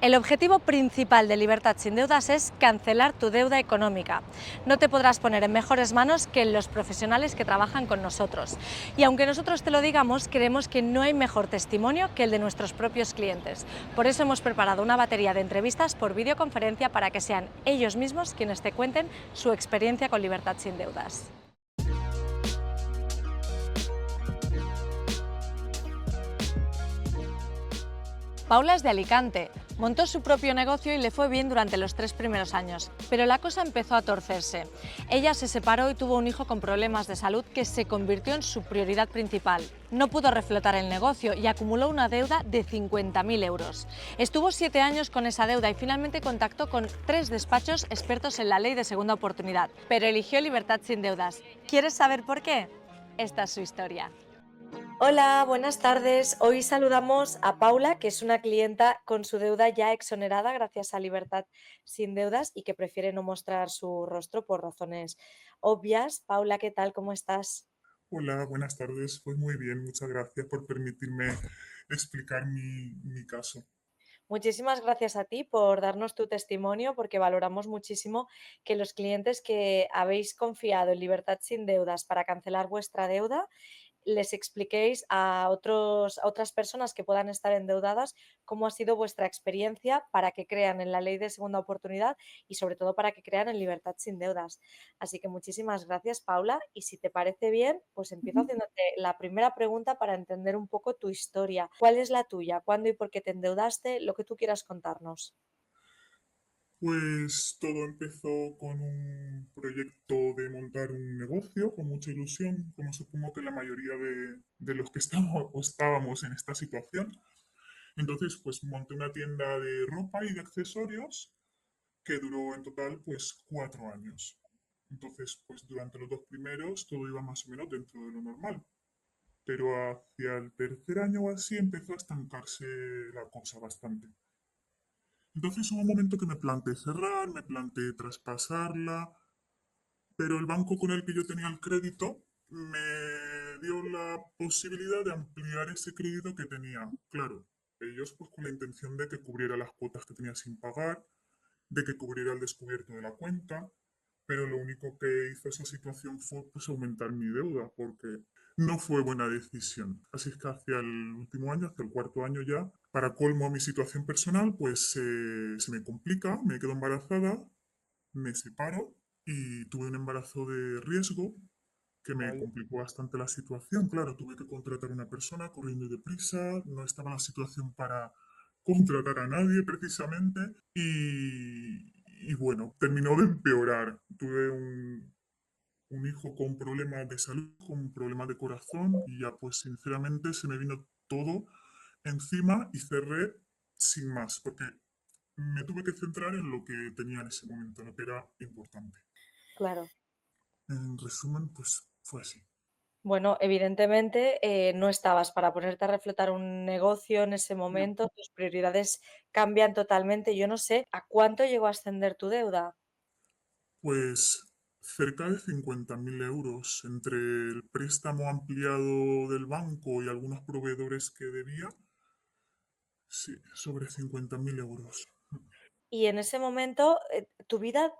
El objetivo principal de Libertad sin Deudas es cancelar tu deuda económica. No te podrás poner en mejores manos que los profesionales que trabajan con nosotros. Y aunque nosotros te lo digamos, creemos que no hay mejor testimonio que el de nuestros propios clientes. Por eso hemos preparado una batería de entrevistas por videoconferencia para que sean ellos mismos quienes te cuenten su experiencia con Libertad sin Deudas. Paula es de Alicante. Montó su propio negocio y le fue bien durante los 3 primeros años, pero la cosa empezó a torcerse. Ella se separó y tuvo un hijo con problemas de salud que se convirtió en su prioridad principal. No pudo reflotar el negocio y acumuló una deuda de 50.000 euros. Estuvo 7 años con esa deuda y finalmente contactó con 3 despachos expertos en la ley de segunda oportunidad, pero eligió Libertad sin Deudas. ¿Quieres saber por qué? Esta es su historia. Hola, buenas tardes. Hoy saludamos a Paula, que es una clienta con su deuda ya exonerada gracias a Libertad sin Deudas y que prefiere no mostrar su rostro por razones obvias. Paula, ¿qué tal? ¿Cómo estás? Hola, buenas tardes. Pues muy bien, muchas gracias por permitirme explicar mi caso. Muchísimas gracias a ti por darnos tu testimonio, porque valoramos muchísimo que los clientes que habéis confiado en Libertad sin Deudas para cancelar vuestra deuda les expliquéis a otras personas que puedan estar endeudadas cómo ha sido vuestra experiencia para que crean en la ley de segunda oportunidad y sobre todo para que crean en Libertad sin Deudas. Así que muchísimas gracias, Paula. Y si te parece bien, pues empiezo haciéndote la primera pregunta para entender un poco tu historia. ¿Cuál es la tuya? ¿Cuándo y por qué te endeudaste? Lo que tú quieras contarnos. Pues todo empezó con un proyecto de montar un negocio con mucha ilusión, como supongo que la mayoría de los que estamos o estábamos en esta situación. Entonces, pues monté una tienda de ropa y de accesorios que duró en total pues 4 años. Entonces, pues durante los 2 primeros todo iba más o menos dentro de lo normal. Pero hacia el tercer año o así empezó a estancarse la cosa bastante. Entonces hubo un momento que me planteé cerrar, me planteé traspasarla, pero el banco con el que yo tenía el crédito me dio la posibilidad de ampliar ese crédito que tenía. Claro, ellos pues con la intención de que cubriera las cuotas que tenía sin pagar, de que cubriera el descubierto de la cuenta, pero lo único que hizo esa situación fue pues aumentar mi deuda, porque no fue buena decisión. Así es que hacia el último año, hacia el cuarto año ya, para colmo mi situación personal, pues se me complica, me quedo embarazada, me separo y tuve un embarazo de riesgo que me Vaya. complicó bastante la situación. Claro, tuve que contratar a una persona corriendo deprisa, no estaba en la situación para contratar a nadie precisamente y bueno, terminó de empeorar. Tuve un hijo con problemas de salud, con problemas de corazón y ya pues sinceramente se me vino todo encima y cerré sin más, porque me tuve que centrar en lo que tenía en ese momento, lo que era importante. Claro. En resumen, pues fue así. Bueno, evidentemente no estabas para ponerte a reflotar un negocio en ese No. momento, tus prioridades cambian totalmente. Yo no sé a cuánto llegó a ascender tu deuda. Pues cerca de 50.000 euros entre el préstamo ampliado del banco y algunos proveedores que debía, sí, sobre 50.000 euros. Y en ese momento tu vida,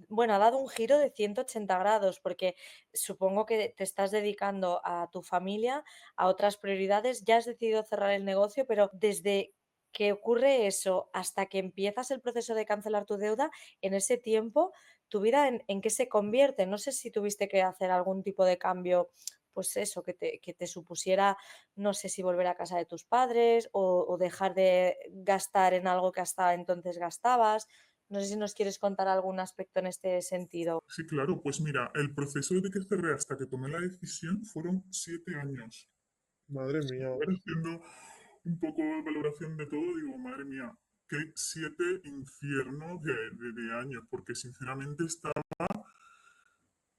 bueno, ha dado un giro de 180 grados, porque supongo que te estás dedicando a tu familia, a otras prioridades, ya has decidido cerrar el negocio, pero desde que ocurre eso hasta que empiezas el proceso de cancelar tu deuda, en ese tiempo, ¿tu vida en qué se convierte? No sé si tuviste que hacer algún tipo de cambio, pues eso, que te supusiera no sé si volver a casa de tus padres o dejar de gastar en algo que hasta entonces gastabas. No sé si nos quieres contar algún aspecto en este sentido. Sí, claro, pues mira, el proceso de que cerré hasta que tomé la decisión fueron 7 años. Madre Si mía. estuviera haciendo un poco de valoración de todo, digo, madre mía, qué 7 infiernos de años, porque sinceramente estaba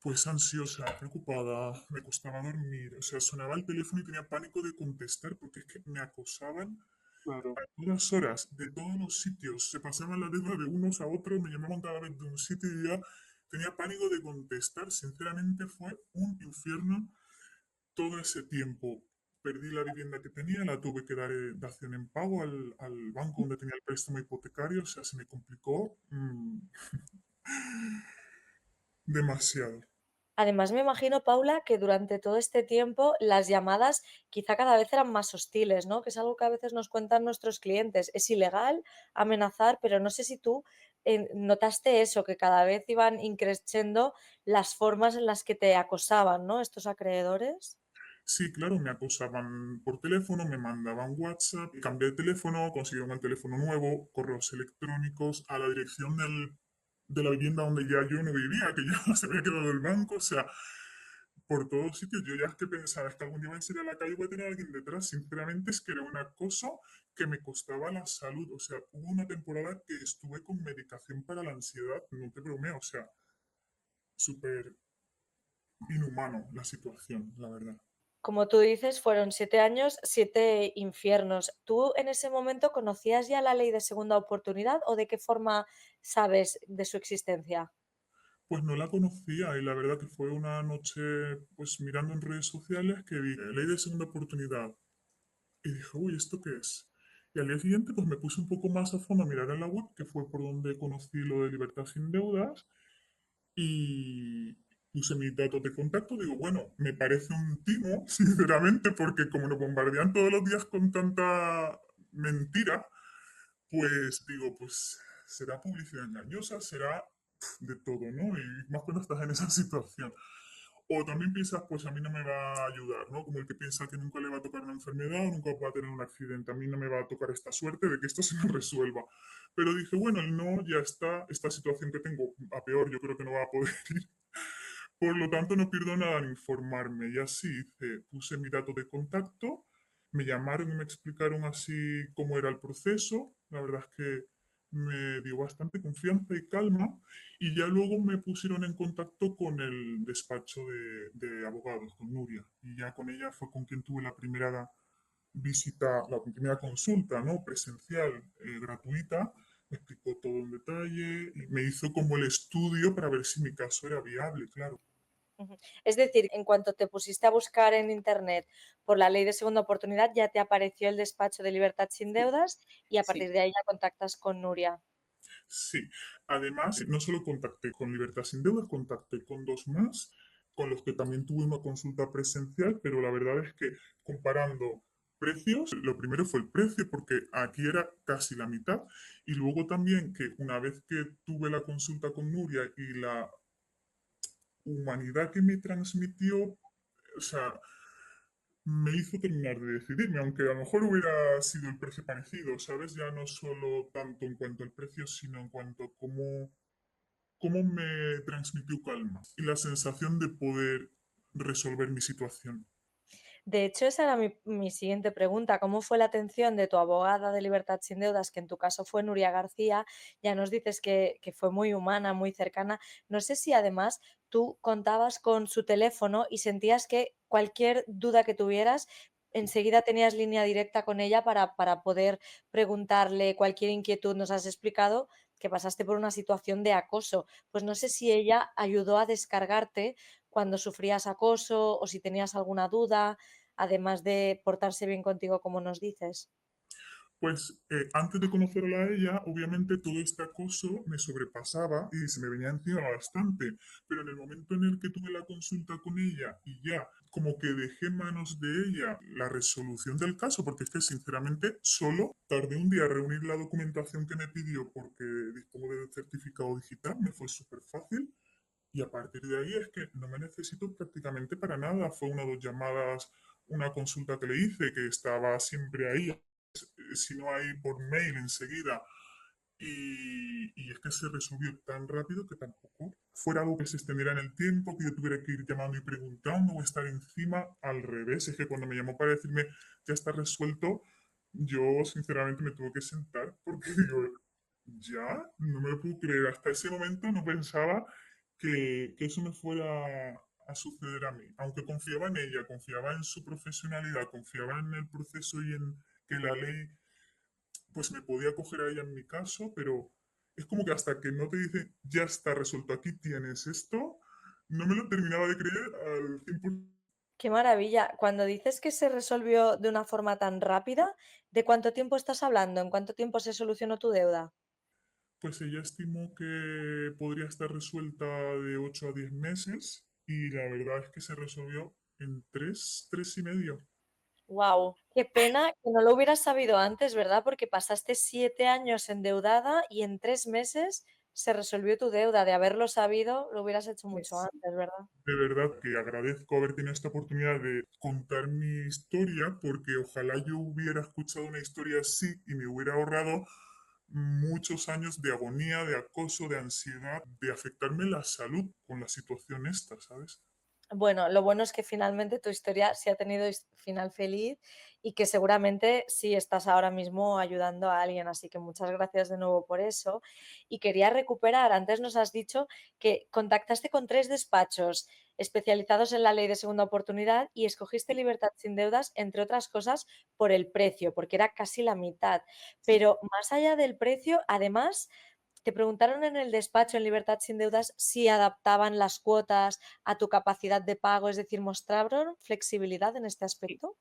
pues ansiosa, preocupada, me costaba dormir, o sea, sonaba el teléfono y tenía pánico de contestar porque es que me acosaban Claro. a todas horas, de todos los sitios, se pasaban la deuda de unos a otros, me llamaban cada vez de un sitio y ya tenía pánico de contestar, sinceramente fue un infierno todo ese tiempo. perdí la vivienda que tenía, la tuve que dar dación en pago al banco donde tenía el préstamo hipotecario, o sea, se me complicó demasiado. Además, me imagino, Paula, que durante todo este tiempo las llamadas quizá cada vez eran más hostiles, ¿no? Que es algo que a veces nos cuentan nuestros clientes. Es ilegal amenazar, pero no sé si tú notaste eso, que cada vez iban increciendo las formas en las que te acosaban, ¿no? Estos acreedores. Sí, claro, me acosaban por teléfono, me mandaban WhatsApp, cambié de teléfono, consiguieron el teléfono nuevo, correos electrónicos a la dirección de la vivienda donde ya yo no vivía, que ya se había quedado el banco, o sea, por todos sitios. Yo ya es que pensaba, es que algún día voy a salir a la calle y voy a tener a alguien detrás. Sinceramente es que era un acoso que me costaba la salud. O sea, hubo una temporada que estuve con medicación para la ansiedad, no te bromeo, o sea, súper inhumano la situación, la verdad. Como tú dices, fueron 7 años, 7 infiernos. ¿Tú en ese momento conocías ya la ley de segunda oportunidad o de qué forma sabes de su existencia? Pues no la conocía y la verdad que fue una noche, pues mirando en redes sociales que vi ley de segunda oportunidad y dije, uy, ¿esto qué es? Y al día siguiente pues me puse un poco más a fondo a mirar en la web, que fue por donde conocí lo de libertad sin deudas y puse mis datos de contacto. Digo, bueno, me parece un timo, sinceramente, porque como nos bombardean todos los días con tanta mentira, pues digo, pues será publicidad engañosa, será de todo, ¿no? Y más cuando estás en esa situación. O también piensas, pues a mí no me va a ayudar, ¿no? Como el que piensa que nunca le va a tocar una enfermedad o nunca va a tener un accidente. A mí no me va a tocar esta suerte de que esto se me resuelva. Pero dije, bueno, el no ya está, esta situación que tengo, a peor yo creo que no va a poder ir. Por lo tanto, no pierdo nada en informarme. Y así hice, puse mi dato de contacto, me llamaron y me explicaron así cómo era el proceso. La verdad es que me dio bastante confianza y calma. Y ya luego me pusieron en contacto con el despacho de abogados, con Nuria. Y ya con ella fue con quien tuve la primera visita, la primera consulta, ¿no? Presencial, gratuita. Me explicó todo en detalle y me hizo como el estudio para ver si mi caso era viable, claro. Ujú. Es decir, en cuanto te pusiste a buscar en internet por la ley de segunda oportunidad, ya te apareció el despacho de libertad sin Sí, deudas y a sí, partir de ahí ya contactas con Nuria. sí. Además, no solo contacté con Libertad Sin Deudas, contacté con dos más, con los que también tuve una consulta presencial, pero la verdad es que comparando precios, lo primero fue el precio, porque aquí era casi la mitad, y luego también que una vez que tuve la consulta con Nuria y la humanidad que me transmitió, o sea, me hizo terminar de decidirme, aunque a lo mejor hubiera sido el precio parecido, ¿sabes? Ya no solo tanto en cuanto al precio, sino en cuanto a cómo me transmitió calma y la sensación de poder resolver mi situación. De hecho, esa era mi siguiente pregunta. ¿Cómo fue la atención de tu abogada de libertad sin deudas, que en tu caso fue Nuria García? Ya nos dices que fue muy humana, muy cercana. No sé si además tú contabas con su teléfono y sentías que cualquier duda que tuvieras, enseguida tenías línea directa con ella para poder preguntarle cualquier inquietud. Nos has explicado que pasaste por una situación de acoso. Pues no sé si ella ayudó a descargarte cuando sufrías acoso o si tenías alguna duda, además de portarse bien contigo, como nos dices. Pues antes de conocerla a ella, obviamente todo este acoso me sobrepasaba y se me venía encima bastante, pero en el momento en el que tuve la consulta con ella y ya como que dejé en manos de ella la resolución del caso, porque es que sinceramente solo tardé un día a reunir la documentación que me pidió porque dispongo de certificado digital, me fue súper fácil. Y a partir de ahí es que no me necesito prácticamente para nada. Fue una o dos llamadas, una consulta que le hice, que estaba siempre ahí, si no hay por mail enseguida. Y es que se resolvió tan rápido que tampoco fuera algo que se extendiera en el tiempo, que yo tuviera que ir llamando y preguntando o estar encima. Al revés, es que cuando me llamó para decirme ya está resuelto, yo sinceramente me tuve que sentar porque digo, ya, no me lo puedo creer. Hasta ese momento no pensaba que eso me fuera a suceder a mí. Aunque confiaba en ella, confiaba en su profesionalidad, confiaba en el proceso y en que la ley pues me podía coger a ella en mi caso, pero es como que hasta que no te dicen ya está resuelto, aquí tienes esto, no me lo terminaba de creer al 100%. Qué maravilla. Cuando dices que se resolvió de una forma tan rápida, ¿de cuánto tiempo estás hablando? ¿En cuánto tiempo se solucionó tu deuda? Pues ella estimó que podría estar resuelta de 8 a 10 meses y la verdad es que se resolvió en 3, 3 y medio. Wow, qué pena que no lo hubieras sabido antes, ¿verdad? Porque pasaste 7 años endeudada y en 3 meses se resolvió tu deuda. De haberlo sabido, lo hubieras hecho mucho Pues antes, ¿verdad? de verdad que agradezco haber tenido esta oportunidad de contar mi historia porque ojalá yo hubiera escuchado una historia así y me hubiera ahorrado muchos años de agonía, de acoso, de ansiedad, de afectarme la salud con la situación esta, ¿sabes? Bueno, lo bueno es que finalmente tu historia sí ha tenido final feliz y que seguramente sí estás ahora mismo ayudando a alguien, así que muchas gracias de nuevo por eso. Y quería recuperar, antes nos has dicho que contactaste con 3 despachos especializados en la ley de segunda oportunidad y escogiste Libertad sin deudas, entre otras cosas, por el precio, porque era casi la mitad. Pero más allá del precio, además, te preguntaron en el despacho en Libertad sin deudas si adaptaban las cuotas a tu capacidad de pago, es decir, ¿mostraron flexibilidad en este aspecto?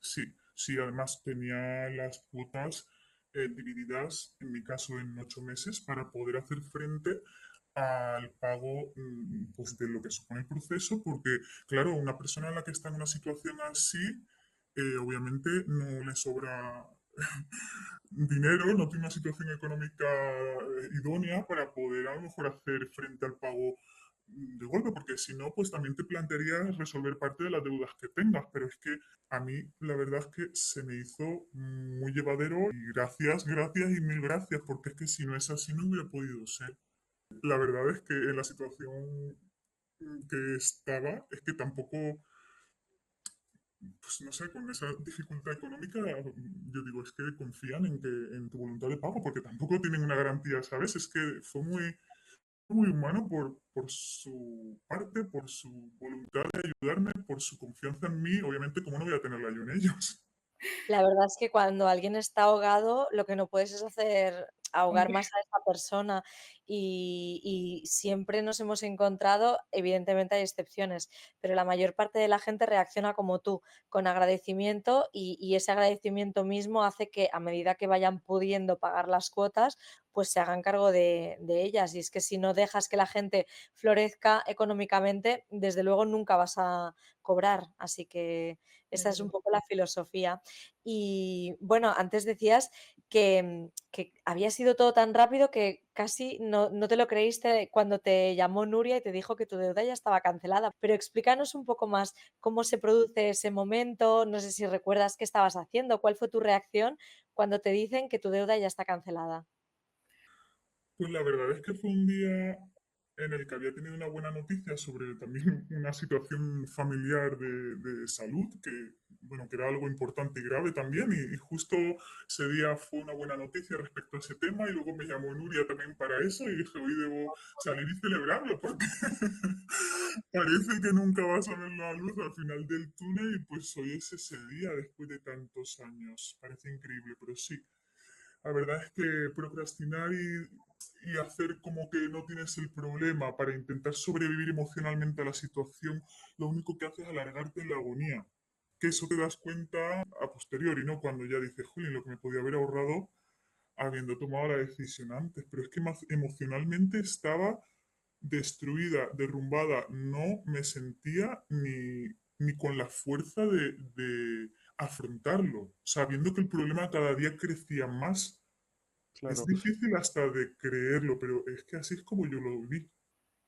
Sí, sí, además tenía las cuotas divididas, en mi caso, en 8 meses para poder hacer frente al pago pues de lo que supone el proceso, porque claro, una persona en la que está en una situación así, obviamente no le sobra dinero, no tiene una situación económica idónea para poder a lo mejor hacer frente al pago de golpe, porque si no, pues también te plantearías resolver parte de las deudas que tengas, pero es que a mí la verdad es que se me hizo muy llevadero y gracias, gracias y mil gracias, porque es que si no es así no hubiera podido ser. La verdad es que en la situación que estaba, es que tampoco, pues no sé, con esa dificultad económica, yo digo, es que confían en, que, en tu voluntad de pago, porque tampoco tienen una garantía, ¿sabes? Es que fue muy humano por su parte, por su voluntad de ayudarme, por su confianza en mí, obviamente, ¿cómo no voy a tenerla yo en ellos? La verdad es que cuando alguien está ahogado, lo que no puedes es hacer ahogar más a esa persona y siempre nos hemos encontrado, evidentemente hay excepciones, pero la mayor parte de la gente reacciona como tú, con agradecimiento y ese agradecimiento mismo hace que a medida que vayan pudiendo pagar las cuotas, pues se hagan cargo de ellas. Y es que si no dejas que la gente florezca económicamente, desde luego nunca vas a cobrar. Así que esa es un poco la filosofía. Y bueno, antes decías que había sido todo tan rápido que casi no te lo creíste cuando te llamó Nuria y te dijo que tu deuda ya estaba cancelada. Pero explícanos un poco más cómo se produce ese momento, no sé si recuerdas qué estabas haciendo, cuál fue tu reacción cuando te dicen que tu deuda ya está cancelada. Pues la verdad es que fue un día en el que había tenido una buena noticia sobre también una situación familiar de salud, que, bueno, que era algo importante y grave también, y justo ese día fue una buena noticia respecto a ese tema, y luego me llamó Nuria también para eso, y dije, hoy debo salir y celebrarlo, porque parece que nunca vas a ver la luz al final del túnel, y pues hoy es ese día después de tantos años. Parece increíble, pero sí. La verdad es que procrastinar y hacer como que no tienes el problema para intentar sobrevivir emocionalmente a la situación, lo único que hace es alargarte en la agonía. Que eso te das cuenta a posteriori, ¿no? Cuando ya dices, jolín, lo que me podía haber ahorrado habiendo tomado la decisión antes. Pero es que más emocionalmente estaba destruida, derrumbada. No me sentía ni con la fuerza de afrontarlo, sabiendo que el problema cada día crecía más. Es Claro. difícil hasta de creerlo, pero es que así es como yo lo viví.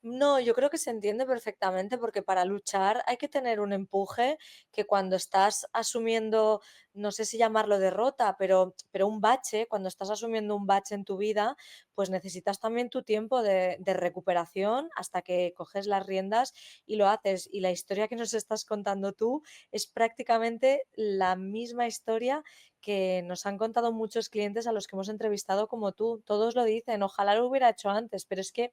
No, yo creo que se entiende perfectamente porque para luchar hay que tener un empuje que cuando estás asumiendo, no sé si llamarlo derrota, pero un bache, cuando estás asumiendo un bache en tu vida, pues necesitas también tu tiempo de recuperación hasta que coges las riendas y lo haces. Y la historia que nos estás contando tú es prácticamente la misma historia que nos han contado muchos clientes a los que hemos entrevistado como tú. Todos lo dicen, ojalá lo hubiera hecho antes, pero es que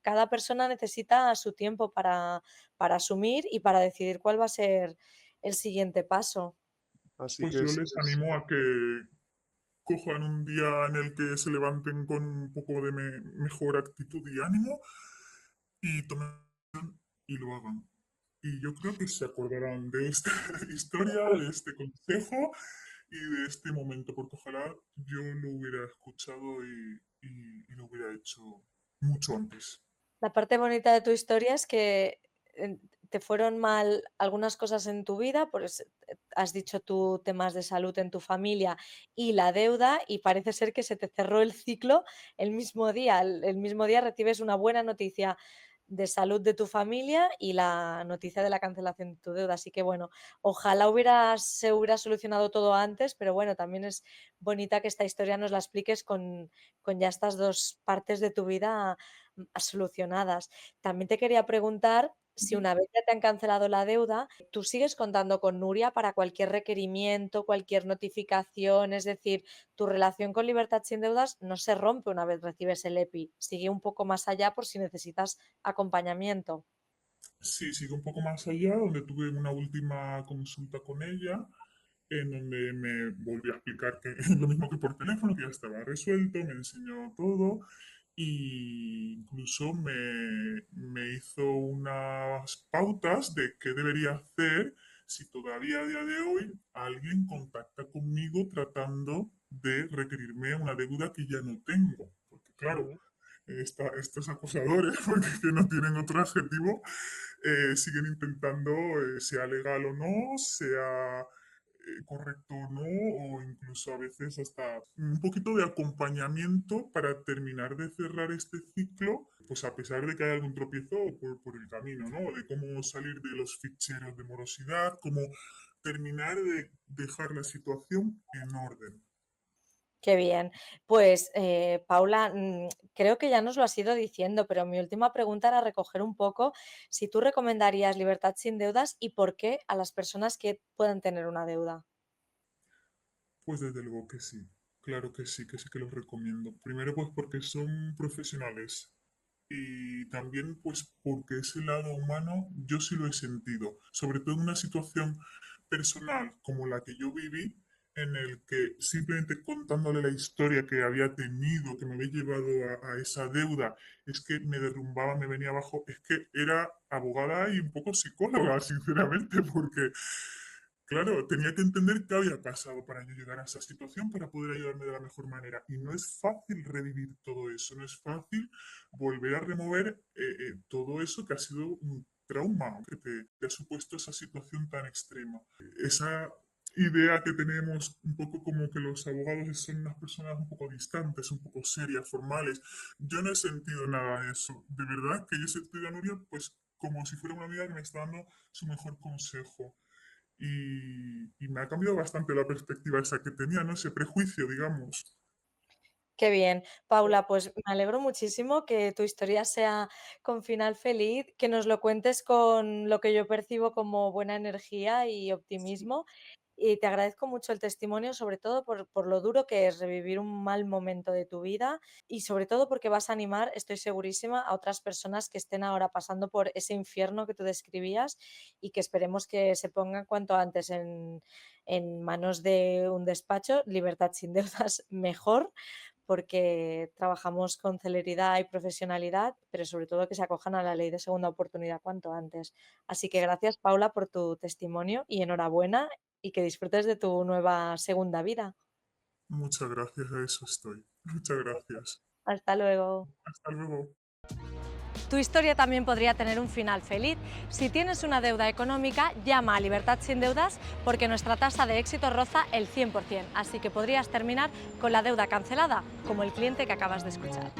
cada persona necesita su tiempo para asumir y para decidir cuál va a ser el siguiente paso. Así Pues que yo les animo a que cojan un día en el que se levanten con un poco de mejor actitud y ánimo y tomen y lo hagan. y yo creo que se acordarán de esta historia, de este consejo y de este momento, porque ojalá yo lo hubiera escuchado y lo hubiera hecho mucho antes. La parte bonita de tu historia es que te fueron mal algunas cosas en tu vida, pues has dicho tú temas de salud en tu familia y la deuda, y parece ser que se te cerró el ciclo el mismo día. El mismo día recibes una buena noticia de salud de tu familia y la noticia de la cancelación de tu deuda. Así que bueno, ojalá se hubiera solucionado todo antes, pero bueno, también es bonita que esta historia nos la expliques con ya estas dos partes de tu vida solucionadas. También te quería preguntar si una vez ya te han cancelado la deuda, ¿tú sigues contando con Nuria para cualquier requerimiento, cualquier notificación? Es decir, tu relación con Libertad Sin Deudas no se rompe una vez recibes el EPI, sigue un poco más allá por si necesitas acompañamiento. Sí, sigo un poco más allá, donde tuve una última consulta con ella, en donde me volvió a explicar que lo mismo que por teléfono, que ya estaba resuelto, me enseñó todo y incluso me hizo unas pautas de qué debería hacer si todavía a día de hoy alguien contacta conmigo tratando de requerirme una deuda que ya no tengo. Porque claro, estos acosadores, porque que no tienen otro adjetivo, siguen intentando, sea legal o no, sea correcto o no, o incluso a veces hasta un poquito de acompañamiento para terminar de cerrar este ciclo, pues a pesar de que hay algún tropiezo por el camino, ¿no? De cómo salir de los ficheros de morosidad, cómo terminar de dejar la situación en orden. Qué bien. Pues, Paula, creo que ya nos lo has ido diciendo, pero mi última pregunta era recoger un poco si tú recomendarías Libertad Sin Deudas y por qué a las personas que puedan tener una deuda. Pues desde luego que sí, claro que sí que los recomiendo. Primero pues porque son profesionales y también pues porque ese lado humano yo sí lo he sentido, sobre todo en una situación personal como la que yo viví, en el que simplemente contándole la historia que había tenido, que me había llevado a esa deuda, es que me derrumbaba, me venía abajo, es que era abogada y un poco psicóloga, sinceramente, porque claro, tenía que entender qué había pasado para yo llegar a esa situación para poder ayudarme de la mejor manera. Y no es fácil revivir todo eso, no es fácil volver a remover todo eso que ha sido un trauma que te ha supuesto esa situación tan extrema. Esa idea que tenemos un poco como que los abogados son unas personas un poco distantes, un poco serias, formales. Yo no he sentido nada de eso. De verdad que yo he sentido a Nuria pues como si fuera una amiga que me está dando su mejor consejo y me ha cambiado bastante la perspectiva esa que tenía, ¿no? Ese prejuicio, digamos. Qué bien. Paula, pues me alegro muchísimo que tu historia sea con final feliz, que nos lo cuentes con lo que yo percibo como buena energía y optimismo. Y te agradezco mucho el testimonio, sobre todo por lo duro que es revivir un mal momento de tu vida y sobre todo porque vas a animar, estoy segurísima, a otras personas que estén ahora pasando por ese infierno que tú describías y que esperemos que se pongan cuanto antes en manos de un despacho, Libertad Sin Deudas mejor, porque trabajamos con celeridad y profesionalidad, pero sobre todo que se acojan a la ley de segunda oportunidad cuanto antes. Así que gracias, Paula, por tu testimonio y enhorabuena y que disfrutes de tu nueva segunda vida. Muchas gracias, a eso estoy. Muchas gracias. Hasta luego. Hasta luego. Tu historia también podría tener un final feliz. Si tienes una deuda económica, llama a Libertad Sin Deudas porque nuestra tasa de éxito roza el 100%, así que podrías terminar con la deuda cancelada, como el cliente que acabas de escuchar.